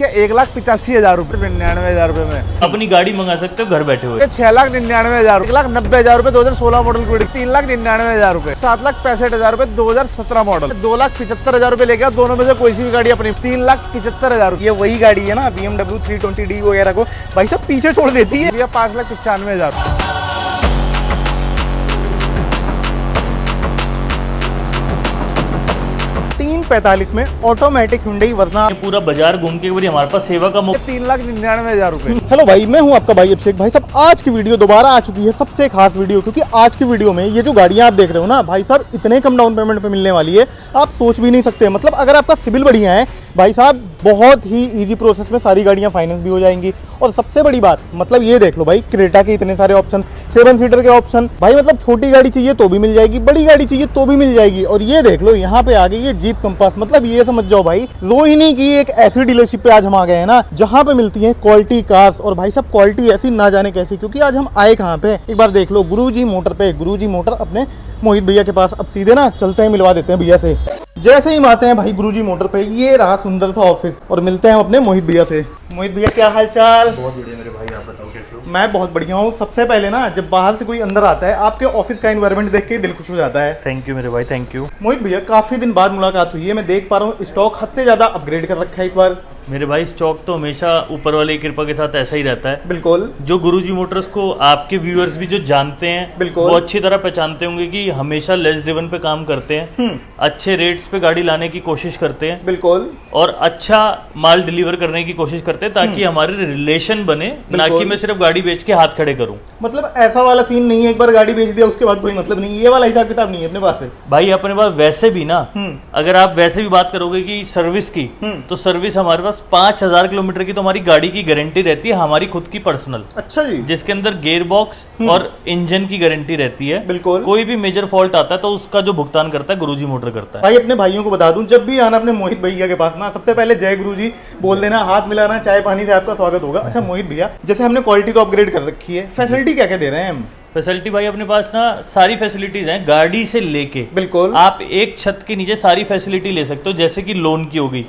क्या 1,85,000 रुपए 99,000 रुपए में अपनी गाड़ी मंगा सकते हो घर बैठे हुए। 6,99,000 1,90,000 रुपए 2016 मॉडल की 3,99,000 रुपए 7,65,000 रुपए 2017 मॉडल 2,75,000 रुपए लेके दोनों में से कोई सी भी गाड़ी अपनी 3,75,000 रुपए। ये वही गाड़ी है ना BMW 320D वगैरह को भाई साहब पीछे छोड़ देती है। 5,95,000 345 में ऑटोमेटिक हुंडई वर्ना। ये पूरा बाजार घूम के एक बार हमारे पास सेवा का मौका। 3,99,000 रुपए। हेलो भाई, मैं हूं आपका भाई अभिषेक। भाई साहब आज की वीडियो दोबारा आ चुकी है, सबसे खास वीडियो, क्योंकि आज की वीडियो में ये जो गाड़ियां आप देख रहे हो ना भाई साहब, इतने कम डाउन पेमेंट पे मिलने वाली है आप सोच भी नहीं सकते। मतलब अगर आपका सिविल बढ़िया है भाई साहब, बहुत ही इजी प्रोसेस में सारी गाड़ियां फाइनेंस भी हो जाएंगी। और सबसे बड़ी बात मतलब ये देख लो भाई, क्रेटा के इतने सारे ऑप्शन, 7 सीटर के ऑप्शन भाई, मतलब छोटी गाड़ी चाहिए तो भी मिल जाएगी, बड़ी गाड़ी चाहिए तो भी मिल जाएगी। और ये देख लो यहाँ पे आ गई ये जीप कंपास। मतलब ये समझ जाओ भाई, रोहिणी की एक ऐसी डीलरशिप पे आज हम आ गए हैं ना जहाँ पे मिलती है क्वालिटी कार्स। और भाई साहब क्वालिटी ऐसी ना जाने कैसी, क्योंकि आज हम आए कहाँ पे, एक बार देख लो, गुरुजी मोटर पे। गुरुजी मोटर अपने मोहित भैया के पास। अब सीधे ना चलते हैं, मिलवा देते हैं भैया से। जैसे ही आते हैं भाई गुरुजी मोटर पे, ये रहा सुंदर सा ऑफिस, और मिलते हैं अपने मोहित भैया से। मोहित भैया क्या हाल चाल? बहुत बढ़िया मेरे भाई, आप बताओ कैसे हो? मैं बहुत बढ़िया हूँ। सबसे पहले ना जब बाहर से कोई अंदर आता है, आपके ऑफिस का एनवायरनमेंट देख के दिल खुश हो जाता है। थैंक यू मेरे भाई, थैंक यू। मोहित भैया काफी दिन बाद मुलाकात हुई है, मैं देख पा रहा हूँ स्टॉक हद से ज्यादा अपग्रेड कर रखा है इस बार। मेरे भाई स्टॉक तो हमेशा ऊपर वाले की कृपा के साथ ऐसा ही रहता है। बिल्कुल जो गुरुजी मोटर्स को आपके व्यूअर्स भी जो जानते हैं बिल्कुल, वो अच्छी तरह पहचानते होंगे कि हमेशा लेस ड्रिवन पे काम करते हैं, अच्छे रेट्स पे गाड़ी लाने की कोशिश करते हैं, बिल्कुल, और अच्छा माल डिलीवर करने की कोशिश करते हैं ताकि हमारे रिलेशन बने, ना कि मैं सिर्फ गाड़ी बेच के हाथ खड़े करूं। मतलब ऐसा वाला सीन नहीं है एक बार गाड़ी बेच दिया उसके बाद कोई मतलब नहीं, ये वाला हिसाब किताब नहीं है अपने पास से भाई। अपने पास वैसे भी ना, अगर आप वैसे भी बात करोगे कि सर्विस की, तो सर्विस हमारे पास 5,000 किलोमीटर की तो हमारी गाड़ी की गारंटी रहती है, हमारी खुद की पर्सनल। अच्छा जी। जिसके अंदर गियर बॉक्स और इंजन की गारंटी रहती है। बिल्कुल। कोई भी मेजर फॉल्ट आता है तो उसका जो भुगतान करता है गुरुजी मोटर करता है। भाई अपने भाइयों को बता दूं, जब भी आना अपने मोहित भैया के पास ना, सबसे पहले जय गुरुजी बोल देना, हाथ मिलाना, चाय पानी से आपका स्वागत होगा। अच्छा मोहित भैया, जैसे हमने क्वालिटी तो अपग्रेड कर रखी है, फैसिलिटी क्या क्या दे रहे हैं हम? फैसिलिटी भाई अपने पास ना सारी फैसिलिटीज हैं, गाड़ी से लेके बिल्कुल, आप एक छत के नीचे सारी फैसिलिटी ले सकते हो। जैसे कि लोन की होगी,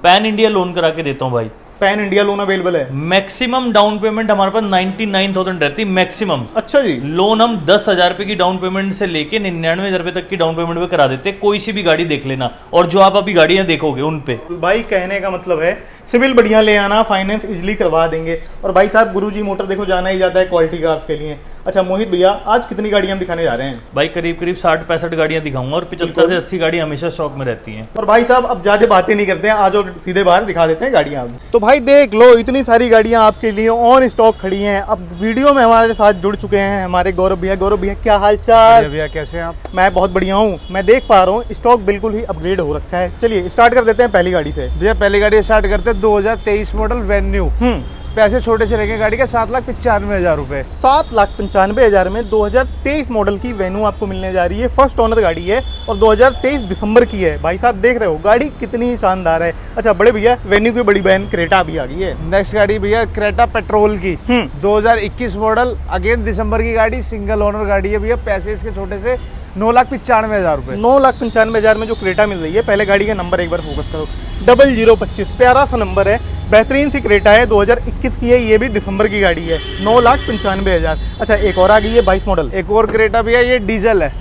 पैन इंडिया लोन करा के देता हूँ भाई। पैन इंडिया लोन अवेलेबल है। मैक्सिमम डाउन पेमेंट हमारे पास 99,000 रहती है मैक्सिमम। अच्छा जी। लोन हम 10,000 रुपए की डाउन पेमेंट से लेके 99,000 रुपए तक की डाउन पेमेंट पे करा देते हैं। कोई सी भी गाड़ी देख लेना, और जो आप अभी गाड़ियां देखोगे उन पे। भाई कहने का मतलब है सिविल बढ़िया ले आना, फाइनेंस इजिली करवा देंगे। और भाई साहब गुरुजी मोटर देखो जाना ही जाता है क्वालिटी कार्स के लिए। अच्छा मोहित भैया, आज कितनी गाड़ियां हम दिखाने जा रहे हैं? भाई करीब करीब 60-65 गाड़ियां दिखाऊंगा, और 75 से 80 गाड़ी हमेशा स्टॉक में रहती हैं। और भाई साहब अब ज्यादा बातें नहीं करते हैं, आज और सीधे बाहर दिखा देते हैं गाड़ियां। तो भाई देख लो, इतनी सारी गाड़ियां आपके लिए ऑन स्टॉक खड़ी हैं। अब वीडियो में हमारे साथ जुड़ चुके हैं हमारे गौरव भैया। गौरव भैया क्या हाल चाल? भैया कैसे हैं आप? मैं बहुत बढ़िया हूँ। मैं देख पा रहा हूँ स्टॉक बिल्कुल ही अपग्रेड हो रखा है। चलिए स्टार्ट कर देते हैं पहली गाड़ी से। भैया पहली गाड़ी स्टार्ट करते हैं 2023 मॉडल वेन्यू। पैसे छोटे से लेंगे गाड़ी के 7,95,000 रुपए। 7,95,000 में 2023 मॉडल की वेन्यू आपको मिलने जा रही है। फर्स्ट ओनर गाड़ी है और 2023 दिसंबर की है। भाई साहब देख रहे हो गाड़ी कितनी शानदार है। अच्छा बड़े भैया, वेन्यू की बड़ी बहन क्रेटा भी आ गई है। नेक्स्ट गाड़ी भैया क्रेटा पेट्रोल की 2021 मॉडल, अगेन दिसंबर की गाड़ी, सिंगल ओनर गाड़ी है भैया। पैसे इसके छोटे से 9,95,000 रुपए। 9,95,000 में जो क्रेटा मिल रही है, पहले गाड़ी का नंबर एक बार फोकस करो, 0025, प्यारा सा नंबर है, बेहतरीन सी क्रेटा है, 2021 की है, ये भी दिसंबर की गाड़ी है। 9,95,000। अच्छा एक और आ गई है 22 मॉडल। एक और क्रेटा भैया, ये डीजल है,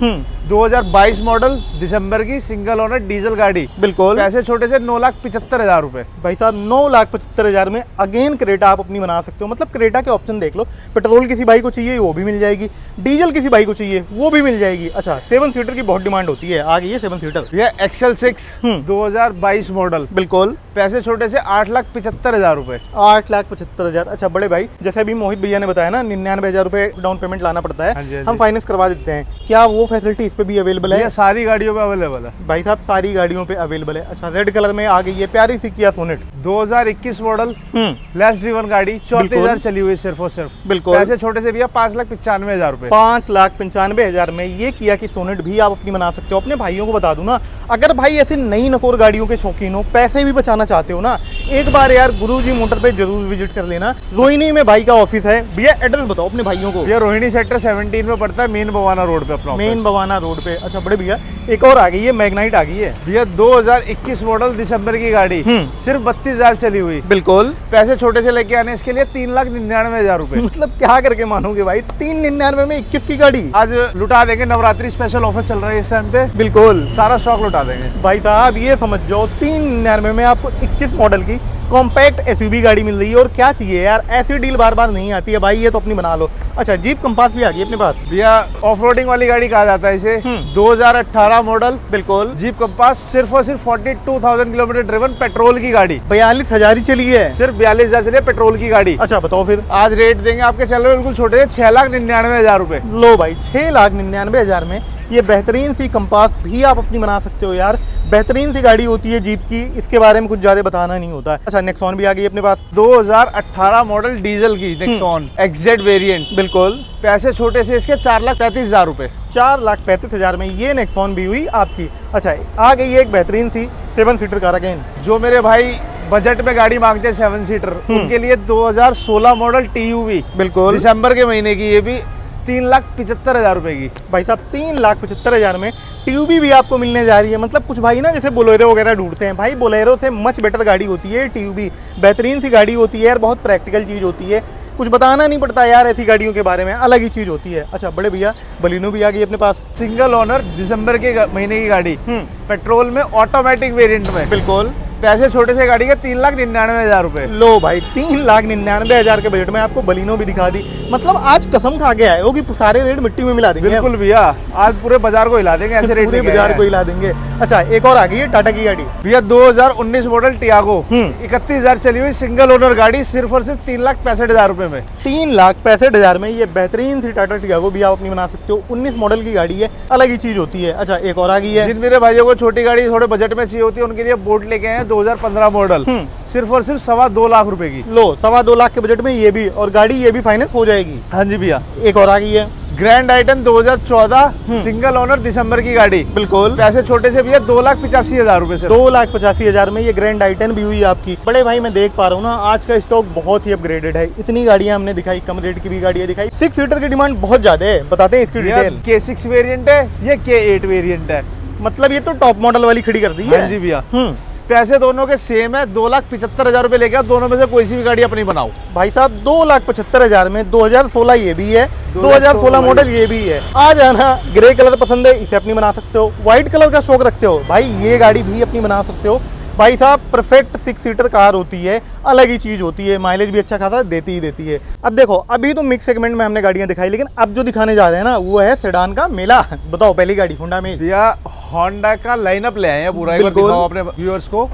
2022 मॉडल, दिसंबर की, सिंगल ओनर डीजल गाड़ी। बिल्कुल। पैसे छोटे से 9,75,000 रुपए। भाई साहब 9,75,000 में अगेन क्रेटा आप अपनी बना सकते हो। मतलब क्रेटा के ऑप्शन देख लो, पेट्रोल किसी भाई को चाहिए वो भी मिल जाएगी, डीजल किसी भाई को चाहिए वो भी मिल जाएगी। अच्छा 7 सीटर की बहुत डिमांड होती है, आ गई है 7 सीटर। ये XL6 2022 मॉडल। बिल्कुल। पैसे छोटे से 8,75,000 रुपए। 8,75,000। अच्छा बड़े भाई, जैसे अभी मोहित भैया ने बताया ना 99,000 रुपए डाउन पेमेंट लाना पड़ता है। हाँ जी, हाँ हम जी। फाइनेंस करवा देते हैं, क्या वो फैसिलिटी इस पे भी अवेलेबल है? ये सारी गाड़ियों पे अवेलेबल है भाई साहब सारी गाड़ियों पे अवेलेबल है। अच्छा रेड कलर में आ गई है प्यारी सी किया सोनेट, 2021 मॉडल, लेस ड्रिवन गाड़ी, 34,000 चली हुई सिर्फ और सिर्फ। बिल्कुल। पैसे छोटे से भैया 5,95,000 रुपए। 5,95,000 में ये किया की सोनेट भी आप अपनी बना सकते हो। अपने भाइयों को बता दूं ना, अगर भाई ऐसी नई नकोर गाड़ियों के शौकीन हो, पैसे भी बचाना चाहते हो ना, एक बार यार गुरुजी मोटर पे जरूर विजिट कर लेना। रोहिणी में भाई का ऑफिस है। भैया एड्रेस बताओ अपने भाइयों को। ये रोहिणी सेक्टर 17 में पड़ता है, मेन बवाना रोड पे अपना मेन बवाना रोड पे। अच्छा बड़े भैया, एक और आ गई है, मैग्नाइट आ गई है भैया 2021 मॉडल दिसंबर की गाड़ी, सिर्फ 32,000 चली हुई। बिल्कुल। पैसे छोटे से लेके आने इसके लिए 3,99,000 रुपए। मतलब क्या करके मानोगे भाई, 399 में 21 की गाड़ी। आज लुटा देंगे, नवरात्रि स्पेशल ऑफर चल रहा है इस टाइम पे, बिल्कुल सारा स्टॉक लुटा देंगे भाई साहब। ये समझ जाओ 399 में आपको 21 मॉडल की कॉम्पैक्ट एसयूवी गाड़ी मिल रही है। और क्या चाहिए यार, ऐसी डील बार बार नहीं आती है भाई, ये तो अपनी बना लो। अच्छा, जीप कंपास भी आ गई अपने पास भैया, ऑफ रोडिंग वाली गाड़ी कहा जाता है इसे। 2018 मॉडल बिल्कुल। जीप कंपास, सिर्फ और सिर्फ 42,000 किलोमीटर ड्रिवन, पेट्रोल की गाड़ी। 42,000 ही चली है, सिर्फ 42,000 चली है पेट्रोल की गाड़ी। अच्छा बताओ फिर। आज रेट देंगे आपके चल रहे बिल्कुल छोटे से 6,99,000 रुपए। लो भाई, 6,99,000 में ये बेहतरीन सी कंपास भी आप अपनी बना सकते हो यार। बेहतरीन सी गाड़ी होती है जीप की, इसके बारे में कुछ ज्यादा बताना नहीं होता है। अच्छा, नेक्सॉन भी आ गई अपने पास, 2018 मॉडल डीजल की नेक्सॉन एक्जेड वेरिएंट। बिल्कुल। पैसे छोटे से इसके 4,35,000 रुपए। 4,35,000 में ये नेक्सॉन भी हुई आपकी। अच्छा, आ गई है एक बेहतरीन सी 7 सीटर कार अगेन। जो मेरे भाई बजट में गाड़ी मांगते हैं 7 सीटर, उनके लिए 2016 मॉडल TUV, बिल्कुल। दिसंबर के महीने की, ये भी 3,75,000 रुपए की। भाई साहब 3,75,000 में ट्यूबी भी आपको मिलने जा रही है। मतलब कुछ भाई ना जैसे बोलेरो वगैरह ढूंढते हैं, भाई बोलेरो से मच बेटर गाड़ी होती है ट्यूबी। बेहतरीन सी गाड़ी होती है यार, बहुत प्रैक्टिकल चीज़ होती है, कुछ बताना नहीं पड़ता यार ऐसी गाड़ियों के बारे में, अलग ही चीज़ होती है। अच्छा बड़े भैया, बलिनो भी आ गई अपने पास, सिंगल ओनर, दिसंबर के महीने की गाड़ी, पेट्रोल में, ऑटोमेटिक वेरिएंट में। बिल्कुल। पैसे छोटे से गाड़ी के 3,99,000 रुपए। लो भाई, 3,99,000 के बजट में आपको बलिनो भी दिखा दी। मतलब आज कसम खा के आए हो कि सारे रेट मिट्टी में मिला देंगे। बिल्कुल भैया, आज पूरे बाजार को हिला देंगे ऐसे रेट पूरे बाजार को हिला देंगे। अच्छा, एक और आ गई है टाटा की गाड़ी भैया, 2019 मॉडल टियागो, 31,000 चली हुई, सिंगल ओनर गाड़ी, सिर्फ और सिर्फ 3,65,000 रुपए में। 3,65,000 में ये बेहतरीन सी टाटा टियागो भी आप अपनी बना सकते हो। 19 मॉडल की गाड़ी है, अलग ही चीज होती है। अच्छा, एक और आ गई है। जिन मेरे भाइयों को छोटी गाड़ी थोड़े बजट में चाहिए होती है, उनके लिए बोट लेके आए 2015 मॉडल, सिर्फ और सिर्फ 2.25 लाख रुपए की। लो, 2.25 लाख के बजट में ये भी, और गाड़ी ये भी फाइनेंस हो जाएगी। हाँ जी भैया। एक और आ गई है ग्रैंड आइटन 2014, सिंगल ओनर, दिसंबर की गाड़ी। बिल्कुल। पैसे छोटे से भैया 2,85,000 रुपए से। 2,85,000 में ये ग्रैंड आइटन भी हुई आपकी। बड़े भाई, मैं देख पा रहा हूँ ना, आज का स्टॉक बहुत ही अपग्रेडेड है। इतनी गाड़ियां हमने दिखाई, कम रेट की भी गाड़ियां दिखाई। 6 सीटर की डिमांड बहुत ज्यादा है, बताते हैं इसकी डिटेल। K6 वेरिएंट है, ये K8 वेरिएंट है। मतलब ये तो टॉप मॉडल वाली खड़ी कर दी है। हाँ जी भैया। पैसे दोनों के सेम है, 2,75,000 रुपए लेके आओ, दोनों में से कोई सी भी गाड़ी अपनी बनाओ। भाई साहब 2,75,000 में 2016 ये भी है, 2016 मॉडल ये भी है। आ जाना, ग्रे कलर पसंद है, इसे अपनी बना सकते हो। व्हाइट कलर का शौक रखते हो भाई, ये गाड़ी भी अपनी बना सकते हो। भाई साहब परफेक्ट 6 सीटर कार होती है, अलग ही चीज होती है, माइलेज भी अच्छा खासा देती ही देती है। अब देखो, अभी तो मिक्स सेगमेंट में हमने गाड़ियां दिखाई, लेकिन अब जो दिखाने जा रहे हैं ना, वो है सेडान का मेला। बताओ, पहली गाड़ी होंडा में भैया, होंडा का लाइनअप ले आए हैं पूरा, एक बार दिखाओ अपने व्यूअर्स को।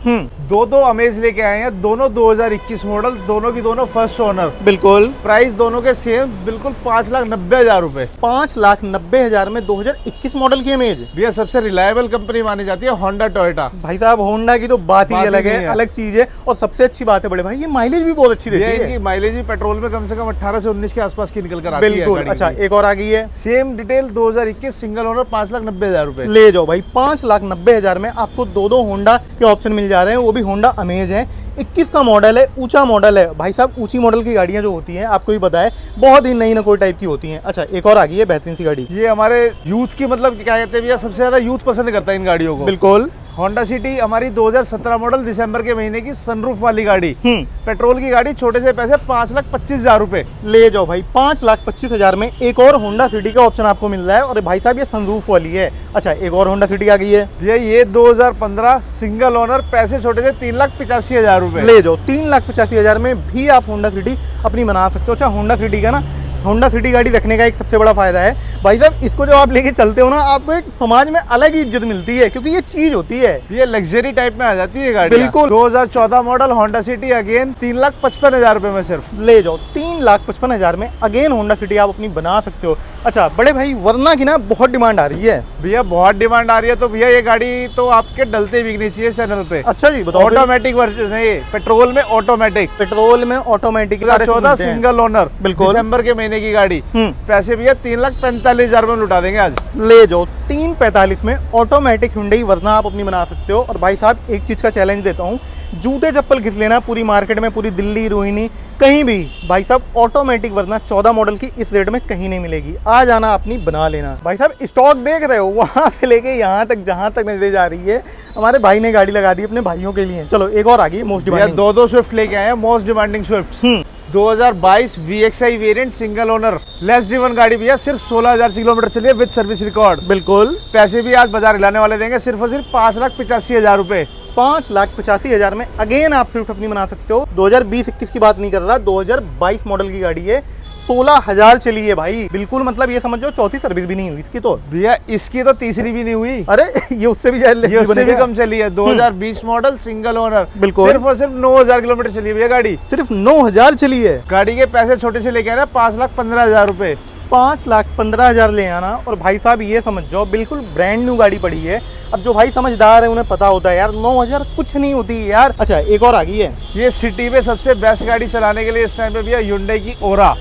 दो अमेज लेके आए हैं, दोनों 2021 मॉडल, दोनों की दोनों फर्स्ट ओनर। बिल्कुल। प्राइस दोनों के सेम, बिल्कुल 5,90,000 रुपए। 5,90,000 में 2021 मॉडल की इमेज। भैया, सबसे रिलायबल कंपनी मानी जाती है होंडा टोयोटा। भाई साहब होंडा की तो बात ही अलग है, अलग चीज है। और सबसे अच्छी बात है बड़े भाई, ये माइलेज भी बहुत अच्छी देती है। इनकी माइलेज भी पेट्रोल में कम से कम 18 से 19 के आसपास की निकल कर आती है। बिल्कुल। अच्छा, एक और आ गई है, सेम डिटेल, 2021 सिंगल ओनर, 5,90,000 रुपए। ले जाओ भाई, 5,90,000 में आपको दो होंडा के ऑप्शन मिल जा रहे हैं, वो भी होंडा अमेज है। 21 का मॉडल है, ऊंचा मॉडल है। भाई साहब ऊंची मॉडल की गाड़ियां जो होती हैं, आपको भी पता है, बहुत ही नई नकोई टाइप की होती हैं। अच्छा, एक और आ गई है बेहतरीन सी गाड़ी, ये हमारे यूथ की, मतलब क्या कहते हैं भैया, सबसे ज्यादा यूथ पसंद करता है इन गाड़ियों को। बिल्कुल। होंडा सिटी हमारी 2017 मॉडल, दिसंबर के महीने की, सनरूफ वाली गाड़ी, पेट्रोल की गाड़ी, छोटे से पैसे 5,25,000 रुपए। ले जाओ भाई, 5,25,000 में एक और होंडा सिटी का ऑप्शन आपको मिल रहा है। और भाई साहब ये सनरूफ वाली है। अच्छा, एक और होंडा सिटी आ गई है, ये 2015 सिंगल ओनर, पैसे छोटे से 3,85,000 रुपए। ले जाओ, 3,85,000 में भी आप होंडा सिटी अपनी बना सकते हो। अच्छा, होंडा सिटी का ना, होंडा सिटी गाड़ी रखने का एक सबसे बड़ा फायदा है भाई साहब, इसको जब आप लेके चलते हो ना, आपको एक समाज में अलग ही इज्जत मिलती है, क्योंकि ये चीज होती है, ये लग्जरी टाइप में आ जाती है गाड़ी। बिल्कुल। 2014 मॉडल होंडा सिटी अगेन, 3,55,000 रुपए में सिर्फ। ले जाओ, 3,55,000 में अगेन होंडा सिटी आप अपनी बना सकते हो। अच्छा बड़े भाई, वरना की ना बहुत डिमांड आ रही है। भैया बहुत डिमांड आ रही है, तो भैया ये गाड़ी तो आपके डलते बिकनी चाहिए चैनल पे। अच्छा जी, बताओ। ऑटोमेटिक वर्जन है ये, पेट्रोल में ऑटोमेटिक। पेट्रोल में ऑटोमेटिक, 14 सिंगल ओनर, बिल्कुल, दिसंबर के महीने की गाड़ी। पैसे भैया 3,45,000 में लुटा देंगे आज। ले जाओ, 3,45 में ऑटोमेटिक हुंडई वरना आप अपनी बना सकते हो। और भाई साहब एक चीज का चैलेंज देता हूँ, जूते चप्पल घिस लेना पूरी मार्केट में, पूरी दिल्ली, रोहिणी, कहीं भी भाई साहब ऑटोमेटिक वरना 14 मॉडल की इस रेट में कहीं नहीं मिलेगी। आ जाना अपनी बना लेना। भाई साहब स्टॉक देख रहे हो, वहां से लेके यहाँ तक जहां तक नजर जा रही है, हमारे भाई ने गाड़ी लगा दी अपने भाइयों के लिए। चलो एक और आ गई मोस्ट डिमांडिंग। दो स्विफ्ट लेके आए हैं, most demanding Swift 2022 VXI variant single owner less driven गाड़ी भी है, सिर्फ 16,000 किलोमीटर चली है विद सर्विस रिकॉर्ड। बिल्कुल। पैसे भी आज बाजार हिलाने वाले देंगे, सिर्फ और सिर्फ 5,85,000 रुपए। 5,85,000 में अगेन आप स्विफ्ट अपनी बना सकते हो। 2020-21 की बात नहीं कर रहा, 2022 मॉडल की गाड़ी है, 16,000 चली है भाई। बिल्कुल मतलब ये समझ जाओ चौथी सर्विस भी नहीं हुई इसकी तो। भैया इसकी तो तीसरी भी नहीं हुई। अरे ये उससे भी ये उससे भी कम चली है। 2020 मॉडल सिंगल ओनर, बिल्कुल। सिर्फ और सिर्फ 9,000 किलोमीटर चली है भैया गाड़ी। सिर्फ 9,000 चली है। गाड़ी के पैसे छोटे से लेके आना 5,15,000 रुपए। 5,15,000 ले आना। और भाई साहब ये समझ जाओ बिल्कुल ब्रांड न्यू गाड़ी पड़ी है। अब जो भाई समझदार है उन्हें पता होता है यार 9,000 कुछ नहीं होती है यार। अच्छा एक और आ गई है, ये सिटी में सबसे बेस्ट गाड़ी चलाने के लिए इस टाइम पे भैया Hyundai की ओरा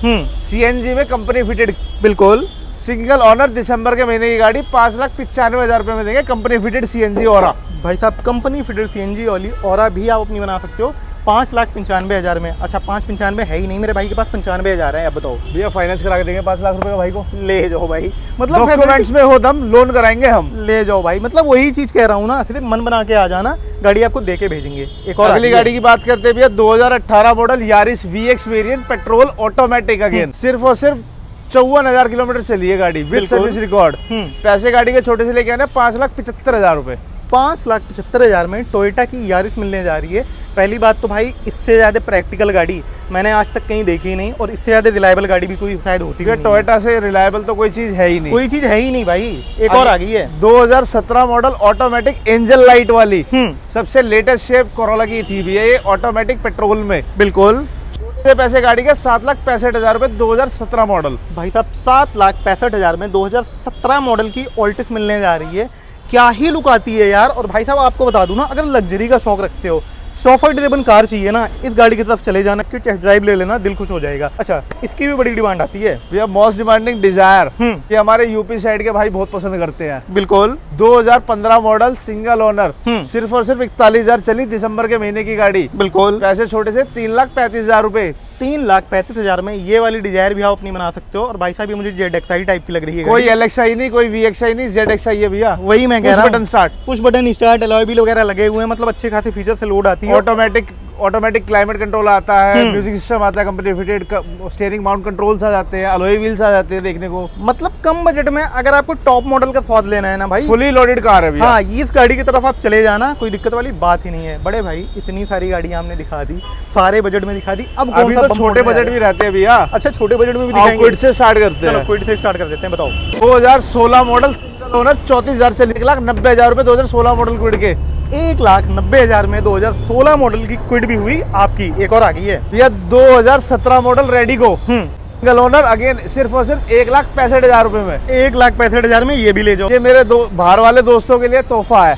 CNG में कंपनी फिटेड, बिल्कुल सिंगल ओनर, दिसंबर के महीने की गाड़ी 5,95,000 रुपए में देंगे, कंपनी फिटेड CNG ओरा। भाई साहब कंपनी फिटेड CNG वाली ओरा भी आप अपनी बना सकते हो 5,95,000 में। अच्छा 5,95 है ही नहीं मेरे भाई के पास, 95,000 है। अब बताओ भैया फाइनेंस करा के देंगे 5 लाख रुपए का भाई को। ले जाओ भाई, मतलब डॉक्यूमेंट्स में हो दम लोन कराएंगे हम। ले जाओ भाई, मतलब वही चीज कह रहा हूँ ना, सिर्फ मन बना के आ जाना, गाड़ी आपको दे के भेजेंगे। एक और अगली गाड़ी की बात करते हैं भैया 2018 model Yaris VX variant petrol automatic again, सिर्फ और सिर्फ 54,000 किलोमीटर चली है गाड़ी विद सर्विस रिकॉर्ड। पैसे गाड़ी के छोटे से लेके आने 5,75,000 रुपए। 5,75,000 में टोयोटा की यारिस मिलने जा रही है। पहली बात तो भाई इससे ज़्यादा प्रैक्टिकल गाड़ी मैंने आज तक कहीं देखी नहीं, और इससे ज़्यादा रिलायबल गाड़ी भी कोई शायद होती है। टोयोटा से रिलायबल तो कोई चीज़ है ही नहीं, कोई चीज़ है ही नहीं भाई। एक और आ गई है 2017 मॉडल ऑटोमेटिक एंजल लाइट वाली, सबसे लेटेस्ट शेप कोरोला की थी भी है ये, ऑटोमेटिक पेट्रोल में। बिल्कुल। पैसे गाड़ी के 7,65,000 रुपए 2017 मॉडल। भाई साहब 7,65,000 में 2017 मॉडल की ऑल्टिस मिलने जा रही है। क्या ही लुक आती है यार। और भाई साहब आपको बता दूं ना, अगर लग्जरी का शौक रखते हो, शॉफर ड्रिवन कार चाहिए ना, इस गाड़ी की तरफ चले जाना, इसकी टेस्ट ड्राइव ले लेना, दिल खुश हो जाएगा। अच्छा इसकी भी बड़ी डिमांड आती है भैया, मोस्ट डिमांडिंग डिजायर, ये हमारे यूपी साइड के भाई बहुत पसंद करते हैं। बिल्कुल। 2015 मॉडल सिंगल ओनर, सिर्फ और सिर्फ 41,000 चली, दिसंबर के महीने की गाड़ी। बिल्कुल। पैसे छोटे से 3,35,000 रुपए। 3,35,000 में ये वाली डिजायर भी आप अपनी बना सकते हो। और भाई साहब ये मुझे ZXi टाइप की लग रही है। कोई LXi नहीं, कोई VXi नहीं, ZXi है भैया। वही मैं कह रहा हूँ, button start, push button start, alloy wheel वगैरह लगे हुए हैं, मतलब अच्छे खासे फीचर से लोड आती है। ऑटोमेटिक क्लाइमेट कंट्रोल आता है, म्यूजिक सिस्टम आता है, company fitted steering mount controls आ जाते हैं, अलॉय व्हील्स आ जाते हैं देखने को। मतलब कम बजट में अगर आपको टॉप मॉडल का स्वाद लेना है ना भाई, फुली लोडेड कार है भैया। हाँ इस गाड़ी की तरफ आप चले जाना, कोई दिक्कत वाली बात ही नहीं है। बड़े भाई इतनी सारी गाड़ियां हमने दिखा दी, सारे बजट में दिखा दी, अब कौन सा तो छोटे बजट भी रहते हैं भैया। अच्छा छोटे बजट में भी दिखाएंगे। क्विड से स्टार्ट करते हैं। चलो क्विड से स्टार्ट कर देते हैं। बताओ 2016 मॉडल सिंगल ओनर 34,000 से 1,90,000 रुपए 2016 मॉडल क्विड के। 1,90,000 में 2016 मॉडल की क्विड भी हुई आपकी। एक और आ गई है भैया 2017 मॉडल रेडिगो सिंगल ओनर अगेन, सिर्फ और सिर्फ 1,65,000 रुपए में। 1,65,000 में ये भी ले जाओ। ये मेरे बाहर वाले दोस्तों के लिए तोहफा है।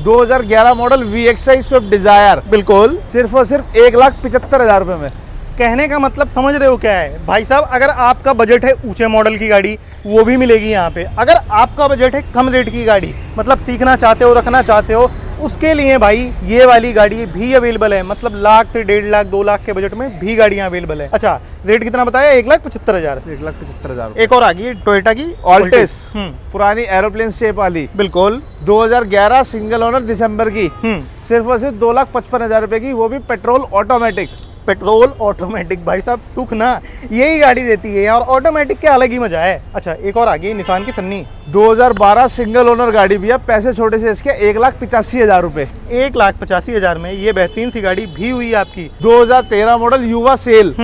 2011 मॉडल VXi स्विफ्ट डिजायर, बिल्कुल, सिर्फ और सिर्फ 1,75,000 रुपए में। कहने का मतलब समझ रहे हो क्या है भाई साहब। अगर आपका बजट है ऊंचे मॉडल की गाड़ी, वो भी मिलेगी यहाँ पे। अगर आपका बजट है कम रेट की गाड़ी, मतलब सीखना चाहते हो, रखना चाहते हो, उसके लिए भाई ये वाली गाड़ी भी अवेलेबल है। मतलब लाख से 1.5 लाख 2 लाख के बजट में भी गाड़ियाँ अवेलेबल है। अच्छा रेट कितना बताया? 1,75,000। 1,75,000। एक और आ गई टोयोटा की ऑल्टिस, पुरानी एरोप्लेन शेप वाली, बिल्कुल 2011 सिंगल ओनर दिसंबर की, सिर्फ और सिर्फ 2,55,000 रुपए की, वो भी पेट्रोल ऑटोमेटिक। पेट्रोल ऑटोमेटिक भाई साहब सुख ना यही गाड़ी देती है और ऑटोमेटिक के अलग ही मजा है। अच्छा एक और आ गई निसान की सन्नी, 2012 सिंगल ओनर गाड़ी भी है, पैसे छोटे से इसके 1,85,000 रुपए। 1,85,000 में ये बेहतरीन सी गाड़ी भी हुई आपकी। 2013 मॉडल युवा सेल,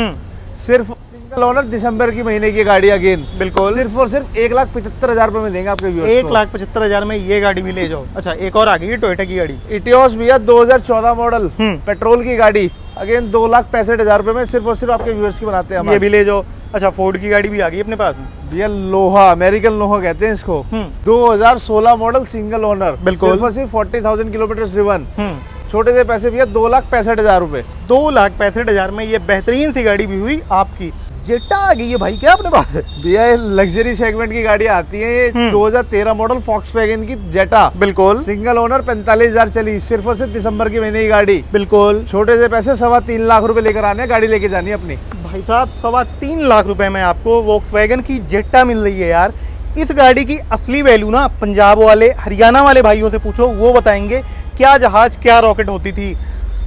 सिर्फ सिंगल ओनर दिसंबर की महीने की गाड़ी अगेन, बिल्कुल सिर्फ और सिर्फ 1,75,000 रुपए में देंगे आपके व्यूअर्स को। 1,75,000 में ये गाड़ी भी ले जाओ। अच्छा एक और आ गई टोयोटा की गाड़ी, इटियोस भैया 2014 मॉडल पेट्रोल की गाड़ी, अगेन 2,65,000 रुपए में, सिर्फ और सिर्फ आपके व्यूअर्स की बनाते हैं। ये भी ले जाओ। अच्छा फोर्ड की गाड़ी भी आ गई अपने पास भैया, लोहा, अमेरिकन लोहा कहते हैं इसको। 2016 मॉडल सिंगल ओनर, बिल्कुल सिर्फ और सिर्फ 40,000 किलोमीटर ड्रिवन, छोटे से पैसे भैया 2,65,000 रुपए। 2,65,000 में ये बेहतरीन सी गाड़ी भी हुई आपकी। जेटा आ गई है भाई क्या अपने पास? भैया ये लग्जरी सेगमेंट की गाड़ी आती है, ये 2013 मॉडल फॉक्सवैगन की जेटा, बिल्कुल सिंगल ओनर, 45,000 चली, सिर्फ और सिर्फ दिसंबर के महीने की गाड़ी। बिल्कुल छोटे से पैसे 3.25 लाख रुपए लेकर आने हैं, गाड़ी लेके जानी है अपनी। भाई साहब 3.25 लाख रुपए में आपको वॉक्सवैगन की जेटा मिल रही है यार। इस गाड़ी की असली वैल्यू ना पंजाब वाले हरियाणा वाले भाइयों से पूछो, वो बताएंगे क्या जहाज क्या रॉकेट होती थी।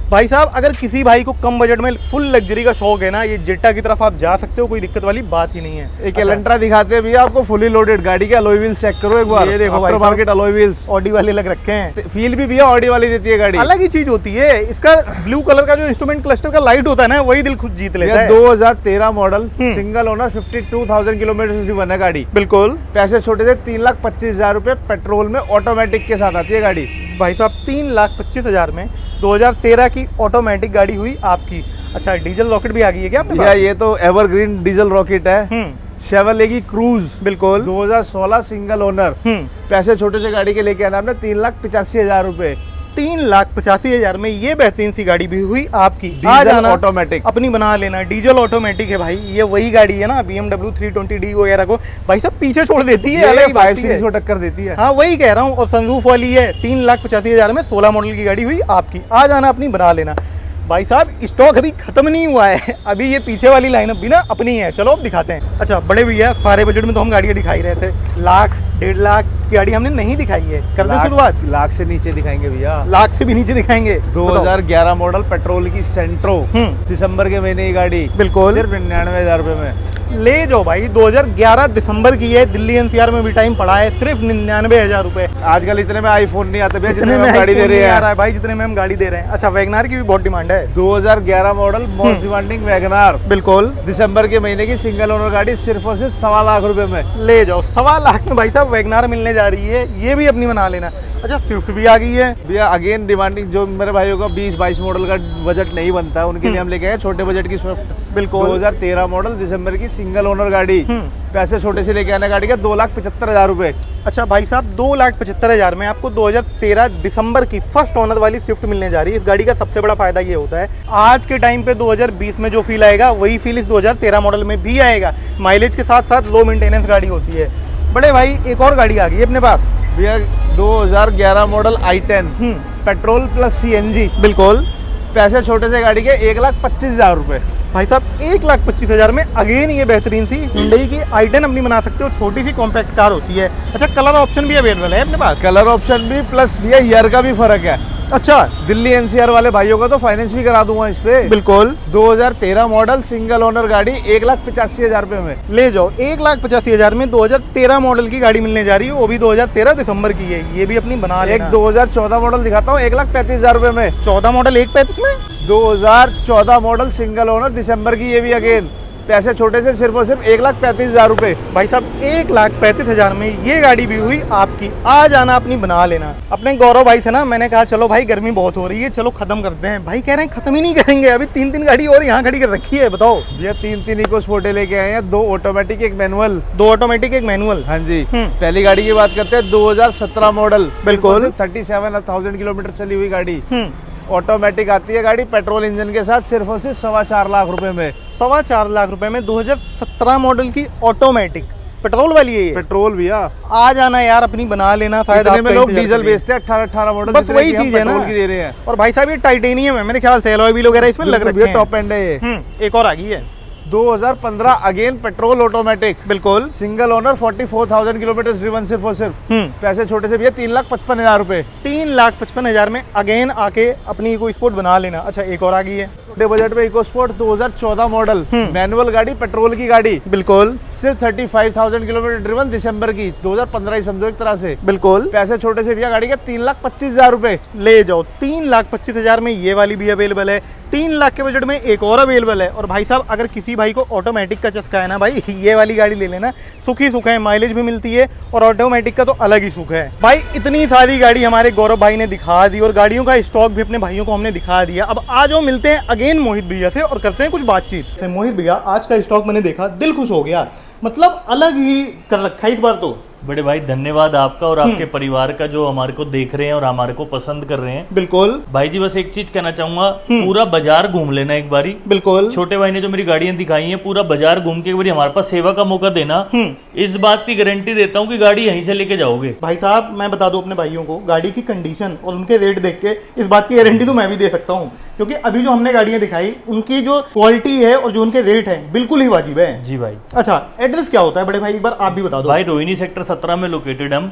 भाई साहब अगर किसी भाई को कम बजट में फुल लग्जरी का शौक है ना, ये जेटा की तरफ आप जा सकते हो, कोई दिक्कत वाली बात ही नहीं है। एक एलेंट्रा दिखाते हैं भैया आपको, फुली लोडेड गाड़ी के अलॉय व्हील्स चेक करो एक बार, ये देखो भाई मार्केट अलॉय व्हील्स, ऑडी वाले लग रखे हैं। फील भी भैया ऑडी वाली देती है गाड़ी, अलग ही चीज होती है। इसका ब्लू कलर का जो इंस्ट्रूमेंट क्लस्टर का लाइट होता है ना, वही दिल खुद जीत लेता है। 2013 मॉडल, सिंगल ओनर, 52,000 किलोमीटर बना है गाड़ी। बिल्कुल पैसे छोटे से 3,25,000 रुपए पेट्रोल में ऑटोमेटिक के साथ आती है गाड़ी। भाई साहब 3,25,000 में 2013 की ऑटोमेटिक गाड़ी हुई आपकी। अच्छा डीजल रॉकेट भी आ गई है क्या आपने? भैया ये तो एवरग्रीन डीजल रॉकेट है, शेवरले की क्रूज, बिल्कुल 2016 सिंगल ओनर। पैसे छोटे से गाड़ी के लेके आना हमने 3,85,000 रुपए। 3,85,000 में ये बेहतरीन सी गाड़ी भी हुई आपकी। डीजल ऑटोमेटिक अपनी बना लेना, डीजल ऑटोमेटिक है भाई। ये वही गाड़ी है ना BMW 320D वगैरह को भाई साहब पीछे छोड़ देती है, अलग ही बात है। 5 को टक्कर देती है। हाँ वही कह रहा हूँ, और सनरूफ वाली है। 3,85,000 में 16 मॉडल की गाड़ी हुई आपकी। आ जाना अपनी बना लेना। भाई साहब स्टॉक अभी खत्म नहीं हुआ है, अभी ये पीछे वाली लाइनअप भी ना अपनी है। चलो अब दिखाते हैं। अच्छा बड़े भैया सारे बजट में तो हम गाड़ियाँ दिखा ही रहे थे, 1,00,000 1.5 लाख की गाड़ी हमने नहीं दिखाई है। कर दो शुरुआत। लाख से नीचे दिखाएंगे भैया, लाख से भी नीचे दिखाएंगे। 2011 मॉडल पेट्रोल की सेंट्रो, दिसंबर के महीने की गाड़ी, बिल्कुल सिर्फ 99,000 रुपए में ले जाओ भाई। 2011 दिसंबर की है, दिल्ली NCR में भी टाइम पड़ा है, सिर्फ 99,000 रुपए। आजकल इतने में आईफोन नहीं आते भैया जितने में गाड़ी दे रहे हैं भाई, जितने में हम गाड़ी दे रहे हैं। अच्छा वैगनार की भी बहुत डिमांड है। 2011 मॉडल मोस्ट डिमांडिंग वैगनार, बिल्कुल दिसंबर के महीने की सिंगल ओनर गाड़ी, सिर्फ और सिर्फ 1.25 लाख रुपए में ले जाओ। 1.25 लाख में भाई साहब वैगनार मिलने जा रही है, ये भी अपनी बना लेना। अच्छा स्विफ्ट भी आ गई है भैया, अगेन डिमांडिंग। जो मेरे भाइयों का 20-22 मॉडल का बजट नहीं बनता है, उनके लिए हम लेके आए छोटे बजट की स्विफ्ट, बिल्कुल 2013 मॉडल, दिसंबर की सिंगल ओनर गाड़ी। पैसे छोटे से लेके आने गाड़ी का 2,75,000 रुपए। अच्छा भाई साहब 2,75,000 में आपको 2013 दिसंबर की फर्स्ट ओनर वाली स्विफ्ट मिलने जा रही है। इस गाड़ी का सबसे बड़ा फायदा ये होता है, आज के टाइम पे 2020 में जो फील आएगा वही फील इस 2013 मॉडल में भी आएगा। माइलेज के साथ साथ लो मेंटेनेंस गाड़ी होती है। बड़े भाई एक और गाड़ी आ गई है अपने पास भैया, 2011 model i10 petrol plus CNG, बिल्कुल। पैसे छोटे से गाड़ी के 1,25,000 रुपए। भाई साहब 1,25,000 में अगेन ये बेहतरीन सी Hyundai की i10 अपनी बना सकते हो, छोटी सी कॉम्पैक्ट कार होती है। अच्छा कलर ऑप्शन भी अवेलेबल है अपने पास? कलर ऑप्शन भी प्लस भैया ईयर का भी फर्क है। अच्छा दिल्ली NCR वाले भाइयों का तो फाइनेंस भी करा दूंगा इस पे। बिल्कुल 2013 मॉडल सिंगल ओनर गाड़ी 1,85,000 रुपए में ले जाओ। 1,85,000 में 2013 मॉडल की गाड़ी मिलने जा रही है, वो भी 2013 दिसंबर की है। ये भी अपनी बना लेना। एक 2014 मॉडल दिखाता हूँ 1,35,000 रुपए में। 14 मॉडल 1,35 में 2014 मॉडल सिंगल ओनर दिसंबर की, ये भी अगेन पैसे छोटे से सिर्फ और सिर्फ 1,35,000 रुपए। भाई साहब 1,35,000 में ये गाड़ी भी हुई आपकी। आ जाना अपनी बना लेना। अपने गौरव भाई से ना मैंने कहा चलो भाई गर्मी बहुत हो रही है, चलो खत्म करते हैं। भाई कह रहे हैं खत्म ही नहीं करेंगे, अभी 3 गाड़ी और यहाँ खड़ी कर रखी है। बताओ भैया 3 इको स्पोर्टे लेके आए हैं, 2 ऑटोमेटिक 1 मैनुअल। 2 automatic 1 manual. हाँ जी। पहली गाड़ी की बात करते हैं 2017 मॉडल, बिल्कुल 37,000 किलोमीटर चली हुई गाड़ी। ऑटोमेटिक आती है गाड़ी, पेट्रोल इंजन के साथ, सिर्फ और सिर्फ 4.25 लाख रुपए में। 4.25 लाख रुपए में 2017 मॉडल की ऑटोमेटिक पेट्रोल वाली है ये। पेट्रोल भैया आ जाना यार अपनी बना लेना। शायद में लोग डीजल बेचते हैं 18 मॉडल, बस वही चीज है ना की दे रहे हैं। और भाई साहब ये टाइटेनियम है मेरे ख्याल से, एलॉय व्हील वगैरह इसमें लग रखे हैं। टॉप एंड है ये। एक और आ गई है 2015 अगेन पेट्रोल ऑटोमेटिक, बिल्कुल सिंगल ओनर, 44,000 किलोमीटर ड्रिवन, सिर्फ और सिर्फ। पैसे छोटे से भैया 3,55,000 रुपए। 3,55,000 में अगेन आके अपनी इको स्पोर्ट बना लेना। अच्छा एक और आ गई है छोटे बजट में इको स्पोर्ट 2014 मॉडल, मैनुअल गाड़ी, पेट्रोल की गाड़ी, बिल्कुल सिर्फ 35,000 किलोमीटर ड्रिवन, दिसंबर की, 2015 ही समझो एक तरह से। बिल्कुल पैसे छोटे से भैया गाड़ी के 3,25,000 रुपए। ले जाओ। 3,25,000 में ये वाली भी अवेलेबल है। 3 लाख के बजट में एक और अवेलेबल है। और भाई साहब अगर किसी भाई को ऑटोमेटिक का चस्का है ना भाई, ये वाली गाड़ी ले लेना। सुख ही सुख है, माइलेज भी मिलती है और ऑटोमेटिक का तो अलग ही सुख है। भाई इतनी सारी गाड़ी हमारे गौरव भाई ने दिखा दी और गाड़ियों का स्टॉक भी अपने भाइयों को हमने दिखा दिया। अब आज वो मिलते हैं अगेन मोहित भैया से और करते हैं कुछ बातचीत। मोहित भैया आज का स्टॉक मैंने देखा, दिल खुश हो गया, मतलब अलग ही कर रखा है इस बार तो। बड़े भाई धन्यवाद आपका और आपके परिवार का जो हमारे को देख रहे हैं और हमारे को पसंद कर रहे हैं। बिल्कुल भाई जी बस एक चीज कहना चाहूंगा, पूरा बाजार घूम लेना एक बारी। बिल्कुल छोटे भाई ने जो मेरी गाड़ियां दिखाई हैं, पूरा बाजार घूम के एक बारी हमारे पास सेवा का मौका देना। इस बात की गारंटी देता हूँ कि गाड़ी यहीं से लेके जाओगे। भाई साहब मैं बता दूं अपने भाइयों को, गाड़ी की कंडीशन और उनके रेट देख के इस बात की गारंटी तो मैं भी दे सकता हूँ, क्योंकि अभी जो हमने गाड़ियां दिखाई उनकी जो क्वालिटी है और जो उनके रेट है बिल्कुल ही वाजिब है। जी भाई। अच्छा एड्रेस क्या होता है बड़े भाई, एक बार आप भी बता दो। भाई रोहिणी सेक्टर 17 में लोकेटेड हम।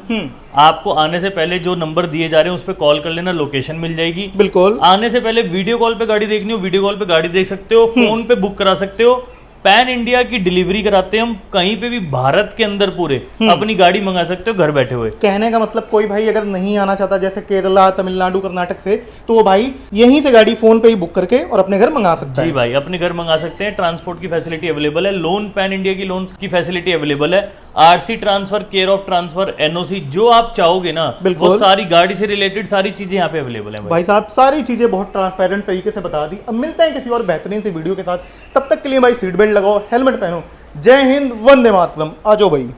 आपको आने से पहले जो नंबर दिए जा रहे हैं उस पर कॉल कर लेना, लोकेशन मिल जाएगी। बिल्कुल। आने से पहले वीडियो कॉल पे गाड़ी देखनी हो, वीडियो कॉल पे गाड़ी देख सकते हो, फोन पे बुक करा सकते हो। पैन इंडिया की डिलीवरी कराते हैं हम, कहीं पे भी भारत के अंदर पूरे अपनी गाड़ी मंगा सकते हो घर बैठे हुए। कहने का मतलब कोई भाई अगर नहीं आना चाहता जैसे केरला, तमिलनाडु, कर्नाटक से, तो वो भाई यहीं से गाड़ी फोन पे ही बुक करके और अपने घर मंगा सकता है। जी भाई अपने घर मंगा सकते हैं। ट्रांसपोर्ट की फैसिलिटी अवेलेबल है, लोन पैन इंडिया की लोन की फैसिलिटी अवेलेबल है, RC transfer, care of transfer, NOC, जो आप चाहोगे ना बिल्कुल। वो सारी गाड़ी से रिलेटेड सारी चीजें यहाँ पे अवेलेबल है। भाई साहब सारी चीजें बहुत ट्रांसपेरेंट तरीके से बता दी। अब मिलते हैं किसी और बेहतरीन सी वीडियो के साथ, तब तक के लिए भाई सीट बेल्ट लगाओ, हेलमेट पहनो। जय हिंद, वंदे मातरम। आ जाओ भाई।